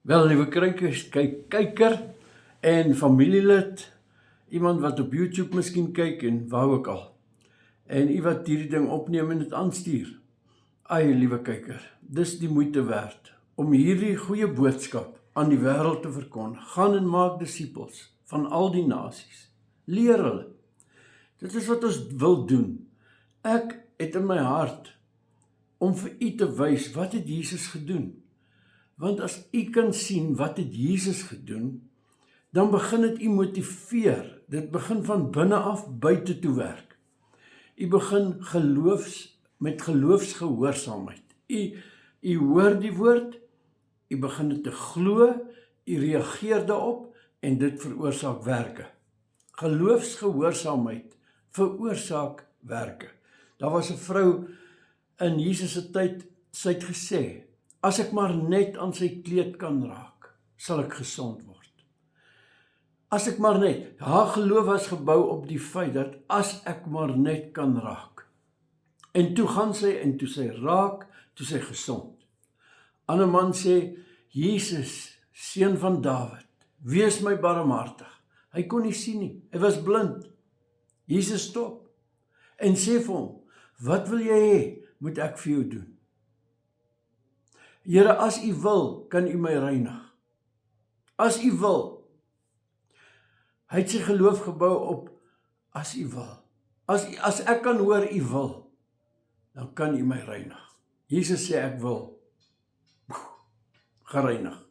Wel, liewe kyker en familielid, iemand wat op YouTube miskien kyk en waar ook al, en u wat hierdie ding opneem en dit aanstuur. Ai, liewe kyker, dis die moeite werd om hierdie goeie boodskap aan die wêreld te verkondig. Gaan en maak disippels van al die nasies. Leer hulle. Dit is wat ons wil doen. Ek het in my hart om vir u te wys wat het Jesus gedoen. Want as u kan sien wat het Jesus gedoen, dan begin dit u motiveer. Dit begin van binne af buite toe werk. U begin met geloofsgehoorsaamheid. U hoor die woord, u begin dit te glo, u reageer daarop en dit veroorsaak werke. Geloofsgehoorsaamheid veroorsaak werke. Daar was 'n vrou in Jesus se tyd, sy het gesê, as ek maar net aan sy kleed kan raak, sal ek gesond word. As ek maar net, haar geloof was gebou op die feit dat as ek maar net kan raak. En toe gaan sy en toe sy raak, toe sy gesond. Ander man sê, Jesus, seun van Dawid, wees my barmhartig. Hy kon nie sien nie, hy was blind. Jesus stop en sê vir hom, wat wil jy hê, moet ek vir jou doen? Here, as u wil, kan u my reinig. As u wil. Hy het sy geloof gebou op, as u wil. As ek kan hoor u wil, dan kan u my reinig. Jesus sê, ek wil. Gereinig.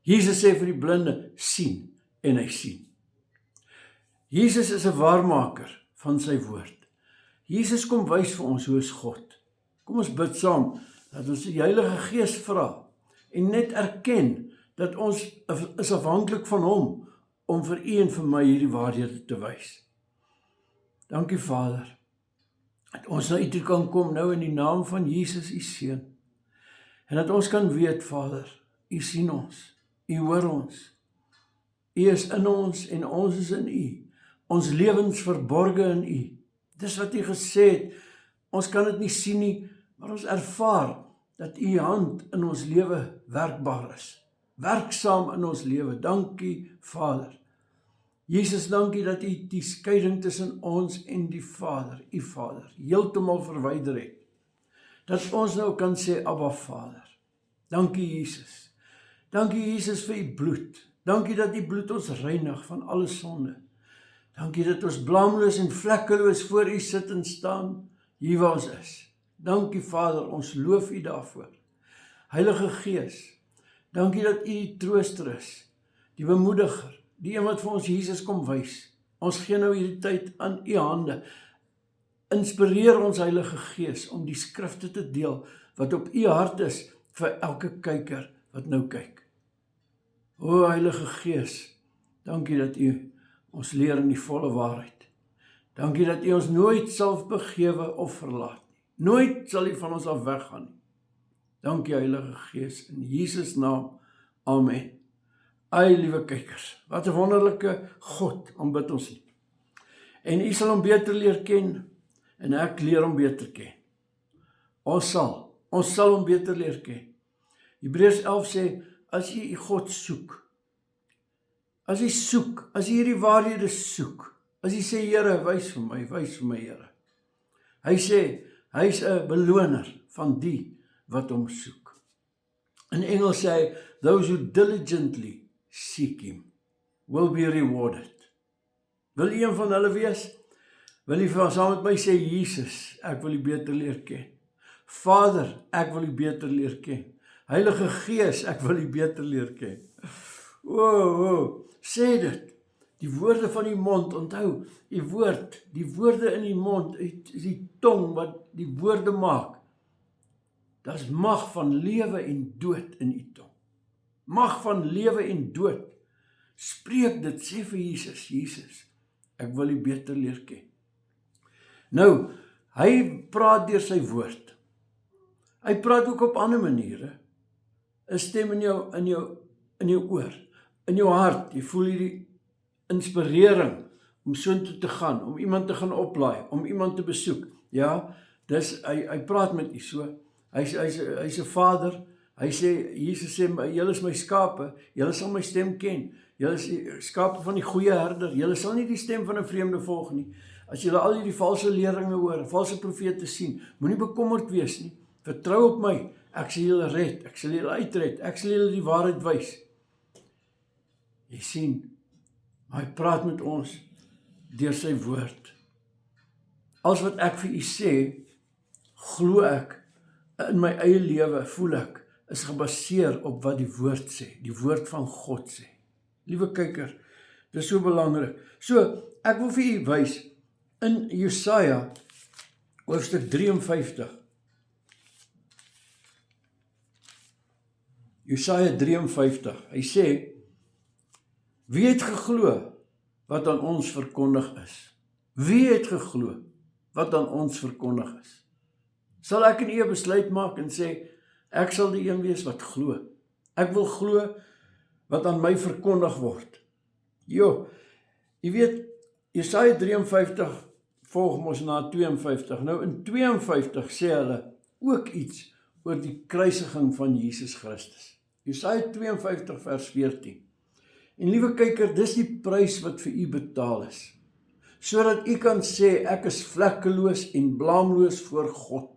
Jesus sê vir die blinde, sien, en hy sien. Jesus is 'n waarmaker van sy woord. Jesus kom wys vir ons hoe is God. Kom ons bid saam, dat ons die Heilige Gees vra, en net erken, dat ons is afhanklik van hom, om vir u en vir my hierdie waarhede te wys. Dankie Vader, dat ons na u toe kan kom nou in die naam van Jesus, u Seun, en dat ons kan weet, Vader, u sien ons, u hoor ons, u is in ons en ons is in u, ons lewens verborge in u. Dis wat u gesê het, ons kan dit nie sien nie, maar ons ervaar dat u hand in ons lewe werkbaar is, werksaam in ons lewe. Dankie Vader. Jesus, dankie dat u die skeiding tussen ons en die Vader, u Vader, heeltemal verwyder het. Dat ons nou kan sê, Abba Vader. Dankie Jesus. Dankie Jesus vir u bloed. Dankie dat u bloed ons reinig van alle sonde. Dankie dat ons blaamloos en vlekkeloos voor u sit en staan, hier waar ons is. Dankie Vader, ons loof u daarvoor. Heilige Gees, dankie dat u die trooster is, die bemoediger, die een wat vir ons Jesus kom wys. Ons gee nou hierdie tyd aan u hande. Inspireer ons Heilige Gees om die skrifte te deel wat op u hart is vir elke kyker wat nou kyk. O Heilige Gees, dankie dat u ons leer in die volle waarheid. Dankie dat u ons nooit sal begewe of verlaat nie. Nooit sal u van ons af weggaan nie. Dankie Heilige Gees, in Jesus naam, amen. Ai, liewe kykers, wat 'n wonderlike God aanbid ons nie. En u sal hom beter leer ken, en ek leer hom beter ken. Ons sal hom beter leer ken. Hebreërs 11 sê, as jy God soek, as jy hierdie waarhede soek, as jy sê, Here, wys vir my, Here. Hy sê, hy is 'n beloner van die wat hom soek. In Engels sê hy, those who diligently seek him will be rewarded. Wil u een van hulle wees? Wil u saam met my sê, Jesus, ek wil u beter leer ken. Vader, ek wil u beter leer ken. Heilige Gees, ek wil u beter leer ken. Sê dit. Die woorde van die mond, onthou, die woorde in die mond, die tong wat die woorde maak. Daar's mag van lewe en dood in die tong. Mag van lewe en dood. Spreek dit, sê vir Jesus, Jesus, ek wil u beter leer ken. Nou, hy praat deur sy woord. Hy praat ook op ander maniere. 'n Stem in jou oor, in jou hart. Jy voel hierdie inspirering om soontoe te gaan, om iemand te gaan oplaai, om iemand te besoek. Ja, hy praat met u so. Hy's 'n vader Jesus sê, julle is my skape, julle sal my stem ken. Julle is die skape van die goeie herder, julle sal nie die stem van 'n vreemde volg nie. As julle al hierdie valse leringe hoor, valse profete sien, moenie bekommerd wees nie. Vertrou op my, ek sal julle red, ek sal julle uitred, ek sal julle die waarheid wys. Jy sien, maar hy praat met ons deur sy woord. Alles wat ek vir u sê, glo ek, in my eie lewe voel ek, is gebaseer op wat die woord sê, die woord van God sê. Liewe kyker, dit is so belangrik. So, ek wil vir u wys, in Jesaja, hoofstuk 53, Jesaja 53, hy sê, wie het geglo wat aan ons verkondig is? Wie het geglo wat aan ons verkondig is? Sal ek en u 'n besluit maak en sê, ek sal die een wees wat glo. Ek wil glo wat aan my verkondig word. Jo, jy weet, Jesaja 53 volg ons na 52. Nou in 52 sê hulle ook iets oor die kruisiging van Jesus Christus. Jesaja 52 vers 14. En liewe kyker, dis die prys wat vir u betaal is, sodat u kan sê, ek is vlekkeloos en blaamloos voor God.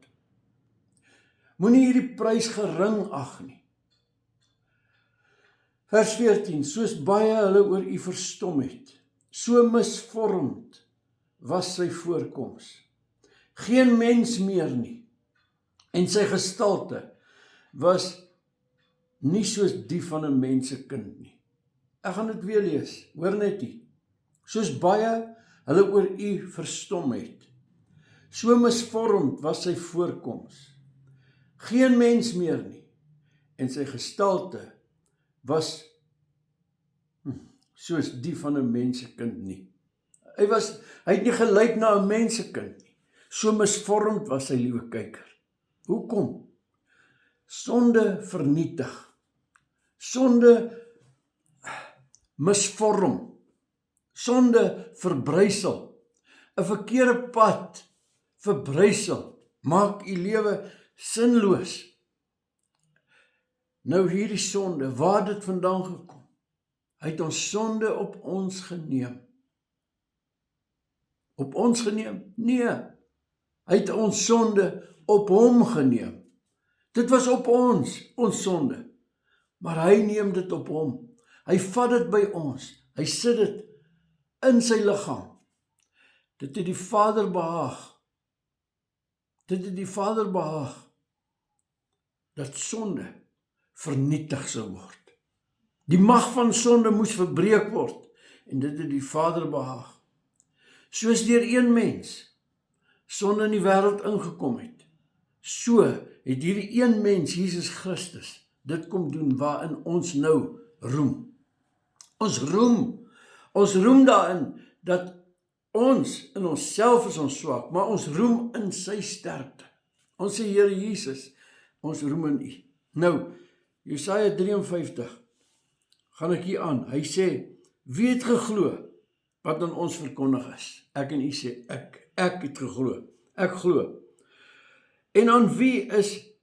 Moenie hierdie prys gering ag nie. Vers 14, soos baie hulle oor u verstom het, so misvormd was sy voorkoms. Geen mens meer nie, en sy gestalte was nie soos die van 'n mensekind nie. Ek gaan dit weer lees, hoor net hier. Soos baie hulle oor u verstom het, so misvormd was sy voorkoms. Geen mens meer nie, en sy gestalte was soos die van 'n mensekind nie. Hy het nie gelyk na 'n mensekind nie. So misvormd was sy, liewe kyker. Hoekom? Sonde vernietig. Sonde misvorm. Sonde verbrysel. 'n Verkeerde pad verbrysel. Maak u lewe sinloos. Nou hierdie sonde, waar het dit vandaan gekom? Hy het ons sonde op ons geneem. Op ons geneem? Nee. Hy het ons sonde op hom geneem. Dit was op ons sonde. Maar hy neem dit op hom. Hy vat dit by ons. Hy sit dit in sy liggaam. Dit het die Vader behaag. Dit het die Vader behaag dat sonde vernietig sou word. Die mag van sonde moes verbreek word en dit het die Vader behaag. Soos deur een mens sonde in die wêreld ingekom het, so het hierdie een mens, Jesus Christus, dit kom doen waarin ons nou roem. Ons roem daarin dat ons in onsself is ons swak, maar ons roem in sy sterkte. Ons sê, Here Jesus, ons roem in u. Nou, Jesaja 53, gaan ek hier aan. Hy sê, wie het geglo wat aan ons verkondig is? Ek en u sê, ek het geglo. Ek glo. En aan wie is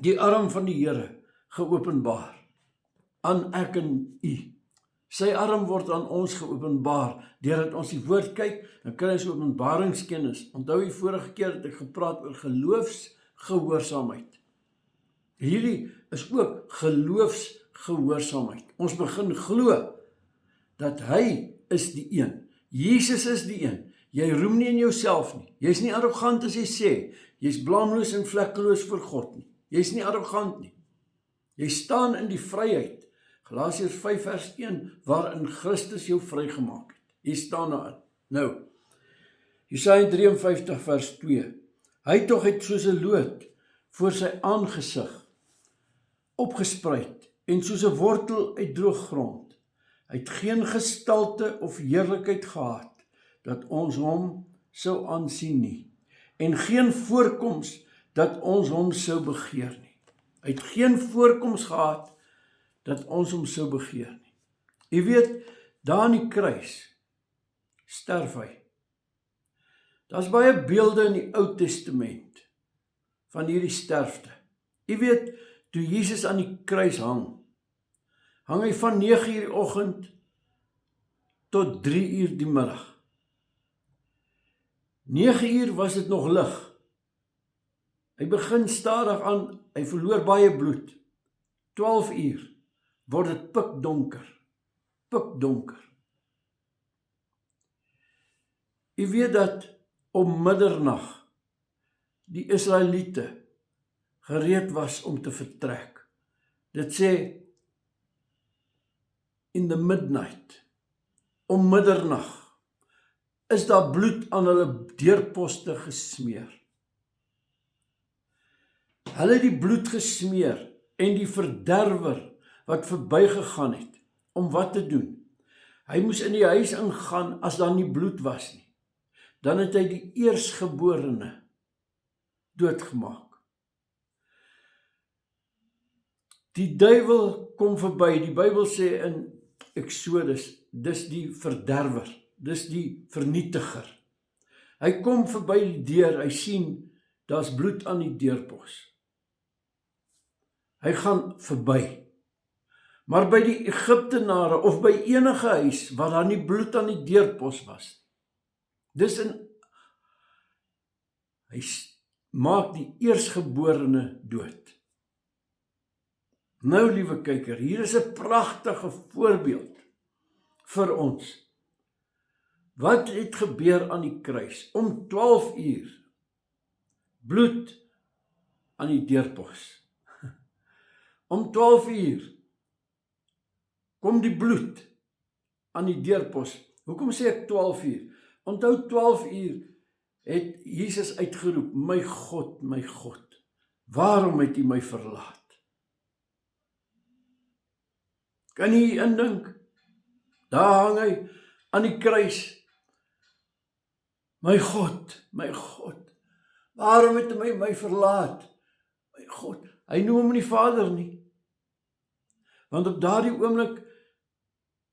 die arm van die Here geopenbaar? Aan ek en u. Sy arm word aan ons geopenbaar, deurdat ons die woord kyk, dan kry ons openbaringskennis. Onthou die vorige keer het ek gepraat oor geloofsgehoorsaamheid. Hierdie is ook geloofsgehoorsaamheid. Ons begin glo dat hy is die een. Jesus is die een. Jy roem nie in jouself nie. Jy's nie arrogant as jy sê, jy's blaamloos en vlekkeloos voor God nie. Jy's nie arrogant nie. Jy staan in die vryheid. Galasiërs 5 vers 1, waarin Christus jou vrygemaak het. Jy staan daarin. Nou, Jesaja 53 vers 2. Hy tog het soos 'n loot voor sy aangesig opgespruit en soos 'n wortel uit droë grond. Hy het geen gestalte of heerlikheid gehad dat ons hom sou aansien nie, en geen voorkoms dat ons hom sou begeer nie. Hy het geen voorkoms gehad dat ons hom sou begeer nie. Jy weet, daar aan die kruis sterf hy. Daar's baie beelde in die Ou Testament van hierdie sterfte. U weet, toe Jesus aan die kruis hang hy van 9 uur die oggend tot 3 uur die middag. 9 uur was dit nog lig. Hy begin stadig aan, hy verloor baie bloed. 12 uur word dit pikdonker. Pikdonker. U weet dat om middernag die Israeliete gereed was om te vertrek. Dit sê, in the midnight, om middernag, is daar bloed aan hulle deurposte gesmeer. Hulle het die bloed gesmeer en die verderwer wat verbygegaan het, om wat te doen? Hy moes in die huis ingaan as daar nie bloed was nie. Dan het hy die eersgeborene doodgemaak. Die duiwel kom verby, die Bybel sê in Exodus, dis die verderwer, dis die vernietiger. Hy kom verby die deur, hy sien, daar's bloed aan die deurpos. Hy gaan verby. Maar by die Egiptenare of by enige huis waar daar nie bloed aan die deurpos was, hy maak die eersgeborene dood. Nou, liewe kyker, hier is 'n pragtige voorbeeld vir ons. Wat het gebeur aan die kruis? Om 12 uur, bloed aan die deurpos. Om 12 uur, kom die bloed aan die deurpos. Hoekom sê ek 12 uur? Onthou 12 uur het Jesus uitgeroep, my God, waarom het U my verlaat? Kan jy indink? Daar hang hy aan die kruis. My God, waarom het U my verlaat? My God, hy noem hom nie Vader nie. Want op daardie oomblik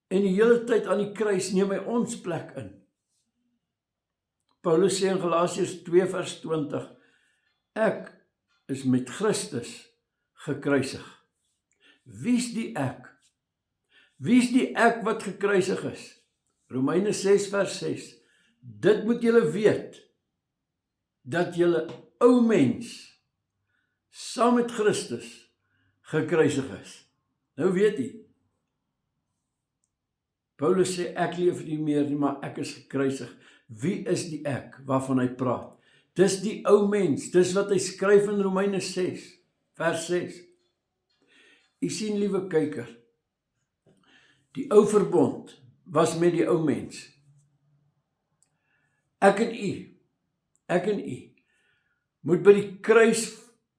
en die hele tyd aan die kruis neem hy ons plek in. Paulus sê in Galasiërs 2 vers 20, ek is met Christus gekruisig. Wie's die ek? Wie's die ek wat gekruisig is? Romeine 6 vers 6, dit moet julle weet, dat julle ou mens saam met Christus gekruisig is. Nou weet jy, Paulus sê, ek leef nie meer nie, maar ek is gekruisig. Wie is die ek waarvan hy praat? Dis die ou mens, dis wat hy skryf in Romeine 6, vers 6. U sien, liewe kyker, die ou verbond was met die ou mens. Ek en u, moet by die kruis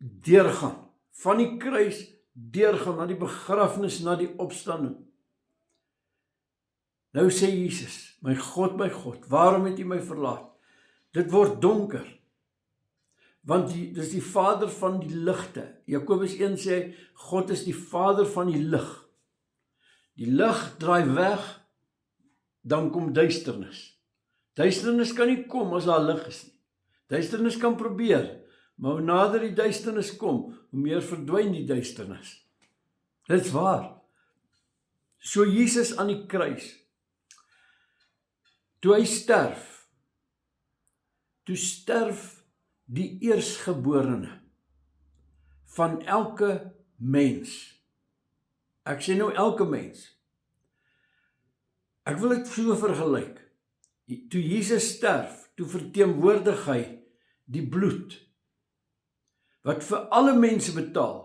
deurgaan, van die kruis deurgaan, na die begrafnis, na die opstanding. Nou sê Jesus, my God, waarom het U my verlaat? Dit word donker, want dis die Vader van die ligte. Jakobus 1 sê, God is die Vader van die lig. Die lig draai weg, dan kom duisternis. Duisternis kan nie kom as daar lig is nie. Duisternis kan probeer, maar hoe nader die duisternis kom, hoe meer verdwyn die duisternis. Dit is waar. So Jesus aan die kruis, toe hy sterf, toe sterf die eersgeborene van elke mens. Ek sê nou elke mens. Ek wil dit so vergelyk. Toe Jesus sterf, toe verteenwoordig hy die bloed, wat vir alle mense betaal,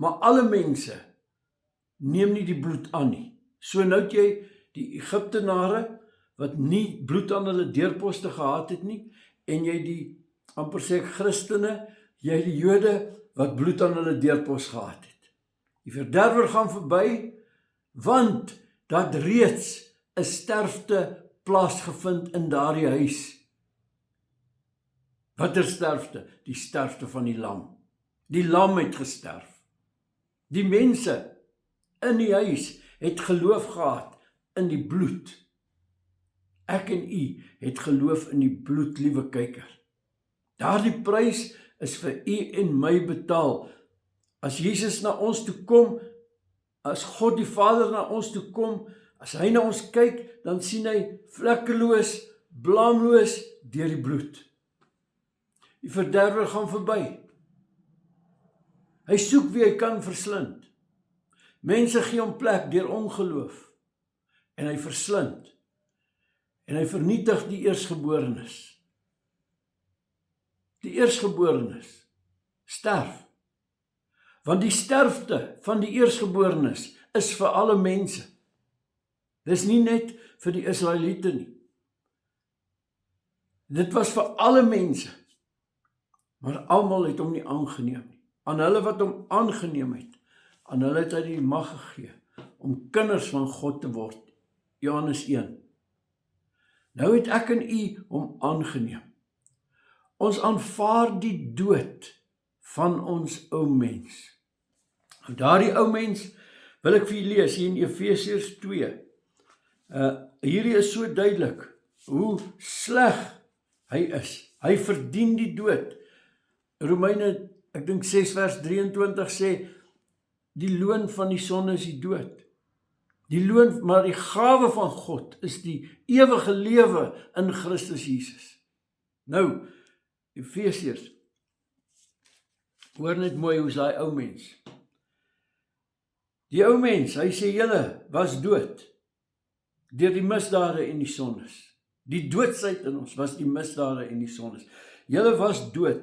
maar alle mense neem nie die bloed aan nie. So nou het jy die Egiptenare, wat nie bloed aan hulle deurposte gehad het nie, en jy die, amper sê ek Christene, jy die Jode, wat bloed aan hulle deurpos gehad het. Die verderwer gaan verby, want dat reeds 'n sterfte plaasgevind in daardie huis. Watter sterfte? Die sterfte van die lam. Die lam het gesterf. Die mense in die huis het geloof gehad in die bloed. Ek en u het geloof in die bloed, liewe kyker. Daardie prys is vir u en my betaal. As Jesus na ons toe kom, as God die Vader na ons toe kom, as hy na ons kyk, dan sien hy vlekkeloos, blaamloos deur die bloed. Die verderwer gaan verby. Hy soek wie hy kan verslind. Mense gee hom plek deur ongeloof. En hy verslind. En hy vernietig die eersgeborenes. Die eersgeborenes sterf. Want die sterfte van die eersgeborenes is vir alle mense. Dis nie net vir die Israeliete nie. Dit was vir alle mense. Maar almal het hom nie aangeneem nie. Aan hulle wat hom aangeneem het, aan hulle het hy die mag gegee om kinders van God te word. Johannes 1. Nou het ek en u hom aangeneem. Ons aanvaar die dood van ons ou mens. Nou daardie ou mens wil ek vir julle lees hier in Efesiërs 2. Hierdie is so duidelik hoe sleg hy is. Hy verdien die dood. Romeine, ek dink 6 vers 23 sê, die loon van die sonde is die dood. Die loon, maar die gawe van God is die ewige lewe in Christus Jesus. Nou, Efesiërs, hoor net mooi hoe is daai ou mens. Die ou mens, hy sê julle was dood deur die misdade en die sondes. Die doodsheid in ons was die misdade en die sondes. Julle was dood,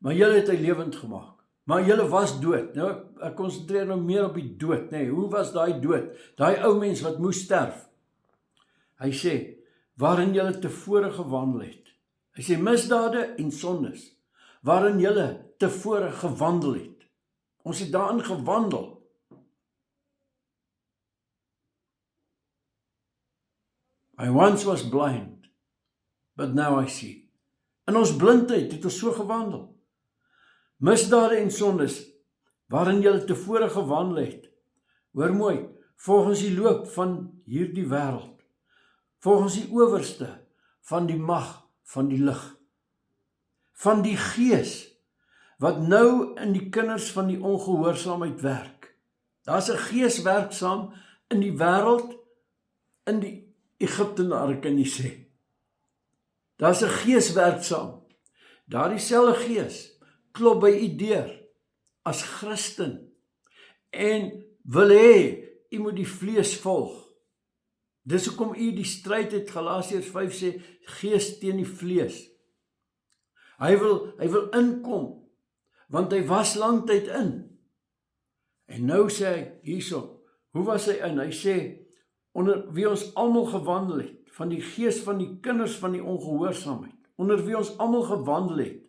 maar julle het hy lewend gemaak. Maar julle was dood. Nou, ek konsentreer nou meer op die dood. Nee, hoe was daai dood? Daai ou mens wat moes sterf. Hy sê, waarin julle tevore gewandel het. Hy sê, misdade en sondes, waarin julle tevore gewandel het. Ons het daarin gewandel. I once was blind, but now I see. In ons blindheid het ons so gewandel. Misdade en sondes, waarin julle tevore gewandel het. Hoor mooi, volgens die loop van hierdie wêreld, volgens die owerste van die mag van die lig, van die gees, wat nou in die kinders van die ongehoorsaamheid werk. Daar's 'n gees werksaam in die wêreld, in die Egiptenare kan jy sê. Daar's 'n gees werksaam. Daardie selfde gees klop by u deur as Christen en wil hê u moet die vlees volg. Dis hoekom u die stryd het, Galasiërs 5 sê, gees teen die vlees. Hy wil inkom, want hy was lang tyd in. En nou sê hy hierso, hoe was hy in? Hy sê, onder wie ons almal gewandel het, van die gees van die kinders van die ongehoorsaamheid, onder wie ons almal gewandel het,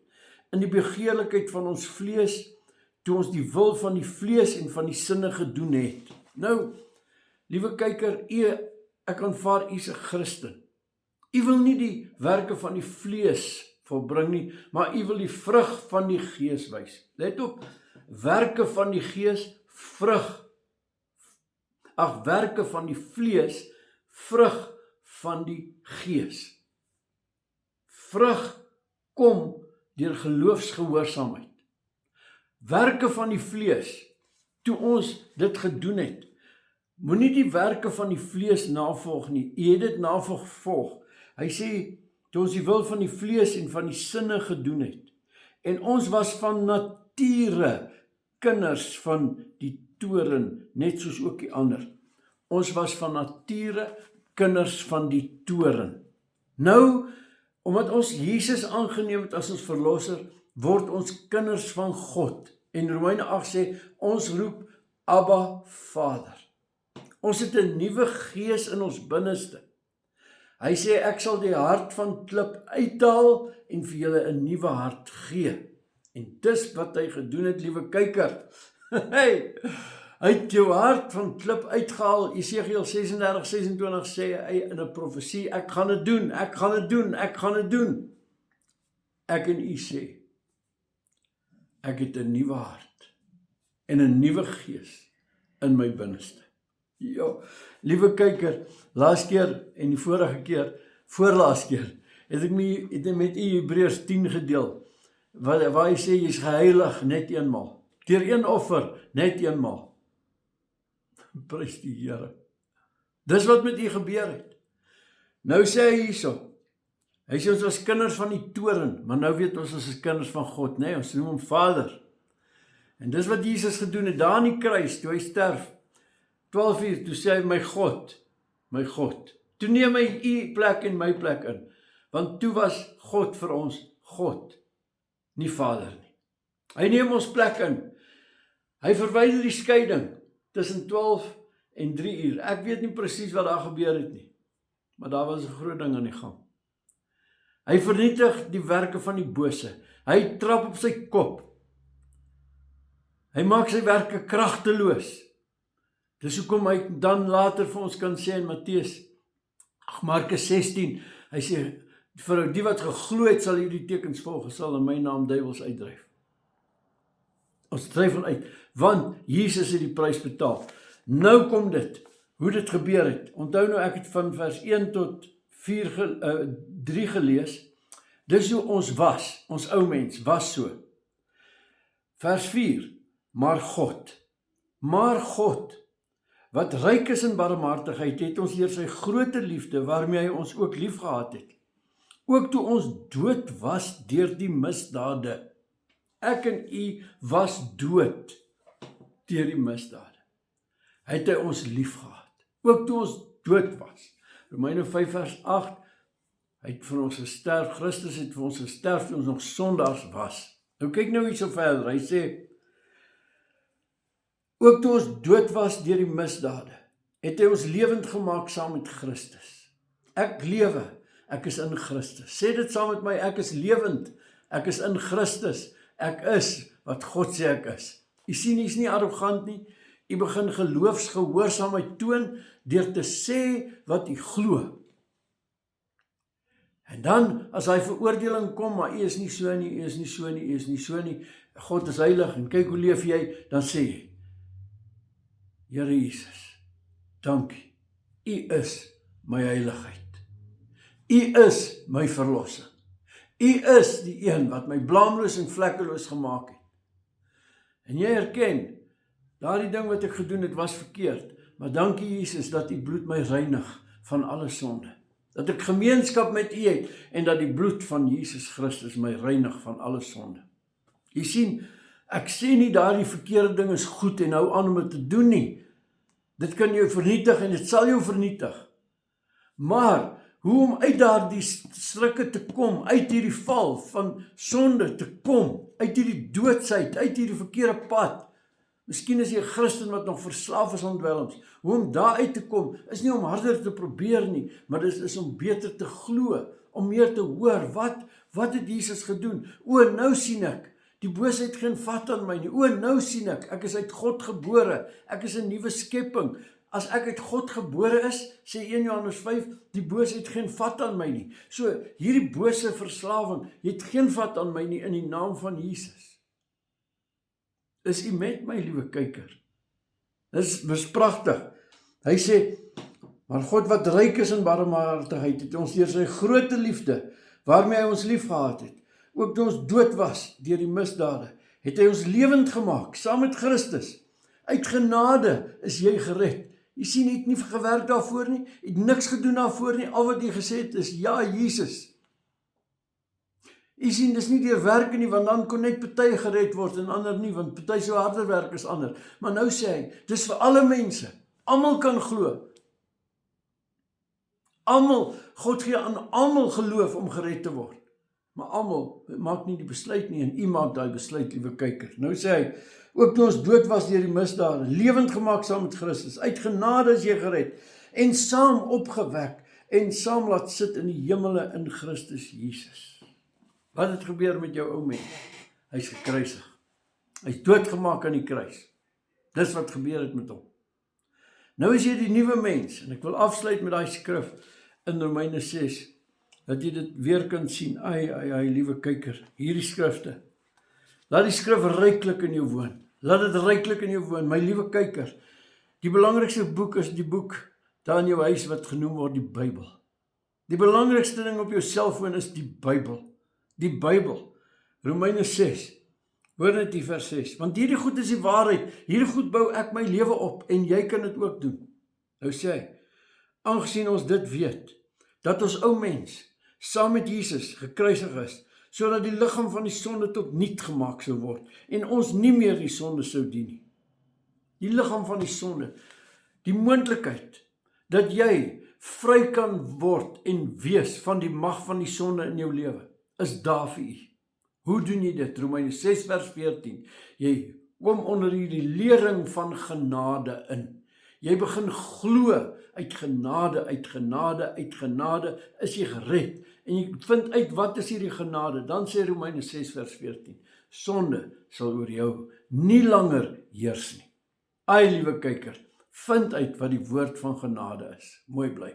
in die begeerlikheid van ons vlees, toe ons die wil van die vlees en van die sinne gedoen het. Nou, liewe kyker, ek aanvaar u is 'n Christen. U wil nie die werke van die vlees volbring nie, maar u wil die vrug van die gees wys. Let op, werke van die gees, vrug. Werke van die vlees, vrug van die gees. Vrug kom deur geloofsgehoorsaamheid. Werke van die vlees, toe ons dit gedoen het, moenie die werke van die vlees navolg nie, u het dit navolg. Hy sê, toe ons die wil van die vlees en van die sinne gedoen het, en ons was van nature kinders van die toren, net soos ook die ander. Ons was van nature kinders van die toren. Nou, omdat ons Jesus aangeneem het as ons verlosser, word ons kinders van God. En Romeine 8 sê, ons roep Abba Vader. Ons het 'n nuwe gees in ons binneste. Hy sê, ek sal die hart van klip uithaal en vir julle 'n nuwe hart gee. En dis wat hy gedoen het, liewe kyker. Hy het jou hart van klip uitgehaal. Jesegiel 36:26 sê hy in 'n profesie, ek gaan dit doen, ek gaan dit doen, ek gaan dit doen. Ek en u sê, ek het 'n nuwe hart en 'n nuwe gees in my binneste. Ja, liewe kyker, laas keer en die vorige keer, voorlaas keer, het ek met u Hebreërs 10 gedeel, waar hy sê, jy is geheilig net eenmaal. Deur een offer, net eenmaal. Prys die Here. Dis wat met u gebeur het. Nou sê hy hierso, hy sê ons was kinders van die toren, maar nou weet ons is kinders van God, nee, ons noem hom Vader. En dis wat Jesus gedoen het, daar aan die kruis, toe hy sterf, 12 uur, toe sê hy, my God, toe neem hy u plek en my plek in, want toe was God vir ons God, nie Vader nie. Hy neem ons plek in, hy verwyder die skeiding, tussen 12 en 3 uur, ek weet nie presies wat daar gebeur het nie, maar daar was 'n groot ding aan die gang. Hy vernietig die werke van die bose, hy trap op sy kop, hy maak sy werke kragteloos. Dis hoekom hy dan later vir ons kan sê in Markus 16, hy sê, vir die wat geglo het, sal hierdie tekens volg, sal in my naam duiwels uitdryf. Ons dryf hom uit, want Jesus het die prys betaal. Nou kom dit, hoe dit gebeur het. Onthou nou, ek het van vers 1 tot 3 gelees. Dis hoe ons was, ons ou mens was so. Vers 4, maar God, wat ryk is in barmhartigheid, het ons deur sy groote liefde, waarmee hy ons ook lief gehad het, ook toe ons dood was deur die misdade. Ek en u was dood deur die misdade. Het hy ons lief gehad, ook toe ons dood was. Romeine 5 vers 8, hy het vir ons gesterf, Christus het vir ons gesterf toe ons nog sondaars was. Nou kyk nou hierso verder, hy sê, ook toe ons dood was deur die misdade, het hy ons lewend gemaak saam met Christus. Ek lewe, ek is in Christus. Sê dit saam met my, ek is lewend, ek is in Christus, ek is wat God sê ek is. U sien, u is nie arrogant nie, u begin geloofsgehoorsaamheid toon, deur te sê wat u glo. En dan, as hy veroordeling kom, maar u is nie so nie, u is nie so nie, u is nie so nie, God is heilig, en kyk hoe leef jy, dan sê jy, Here Jesus, dankie, u is my heiligheid, u is my verlossing, u is die een wat my blaamloos en vlekkeloos gemaak het. En jy erken, daardie ding wat ek gedoen het was verkeerd, maar dankie Jesus dat u bloed my reinig van alle sonde, dat ek gemeenskap met u het, en dat die bloed van Jesus Christus my reinig van alle sonde. Jy sien, ek sê nie daardie verkeerde ding is goed en hou aan om dit te doen nie. Dit kan jou vernietig en dit sal jou vernietig. Maar, hoe om uit daardie strikke te kom, uit hierdie val van sonde te kom, uit hierdie doodsheid, uit hierdie verkeerde pad. Miskien is jy 'n Christen wat nog verslaaf is aan dwelms. Hoe om daar uit te kom, is nie om harder te probeer nie, maar dit is om beter te glo, om meer te hoor, wat het Jesus gedoen? O, nou sien ek, die boosheid geen vat aan my nie. O, nou sien ek is uit God gebore, ek is 'n nuwe skepping. As ek uit God gebore is, sê 1 Johannes 5, die boosheid geen vat aan my nie. So, hierdie bose verslawing, het geen vat aan my nie in die naam van Jesus. Is u met my, liewe kyker? Dis pragtig. Hy sê, maar God wat ryk is in barmhartigheid, het ons deur sy groote liefde, waarmee hy ons lief gehad het, ook toe ons dood was deur die misdade, het hy ons lewend gemaak, saam met Christus. Uit genade is jy gered. Jy sien, jy het nie gewerk daarvoor nie, jy het niks gedoen daarvoor nie, al wat jy gesê het is, ja, Jesus. Jy sien, dis nie deur werke nie, want dan kon net party gered word en ander nie, want party so harder werk as ander. Maar nou sê hy, dis vir alle mense, almal kan glo. Almal, God gee aan almal geloof om gered te word. Maar almal maak nie die besluit nie, en u maak daai besluit, liewe kyker. Nou sê hy, ook toe ons dood was deur die misdade, lewend gemaak saam met Christus, uit genade is jy gered, en saam opgewek, en saam laat sit in die hemele in Christus Jesus. Wat het gebeur met jou ou mens? Hy is gekruisig. Hy is doodgemaak aan die kruis. Dis wat gebeur het met hom. Nou is jy die nuwe mens, en ek wil afsluit met daai skrif in Romeine 6, dat jy dit weer kan sien. Ai, liewe kyker, hierdie skrifte. Laat die skrif ryklik in jou woon. Laat dit ryklik in jou woon, my liewe kyker. Die belangrikste boek is die boek daar in jou huis wat genoem word die Bybel. Die belangrikste ding op jou selfoon is die Bybel. Die Bybel. Romeine 6. Hoor net die vers 6, want hierdie goed is die waarheid, hierdie goed bou ek my lewe op, en jy kan dit ook doen. Nou sê hy, aangesien ons dit weet, dat ons ou mens, saam met Jesus gekruisig is, sodat die liggaam van die sonde tot niet gemaak sou word, en ons nie meer die sonde sou dien nie. Die liggaam van die sonde, die moontlikheid, dat jy vry kan word en wees van die mag van die sonde in jou lewe, is daar vir u. Hoe doen jy dit? Romeine 6 vers 14. Jy kom onder hierdie lering van genade in. Jy begin glo uit genade, uit genade, uit genade is jy gered. En jy vind uit wat is hierdie genade. Dan sê Romeine 6 vers 14. Sonde sal oor jou nie langer heers nie. Ai, liewe kyker, vind uit wat die woord van genade is. Mooi bly.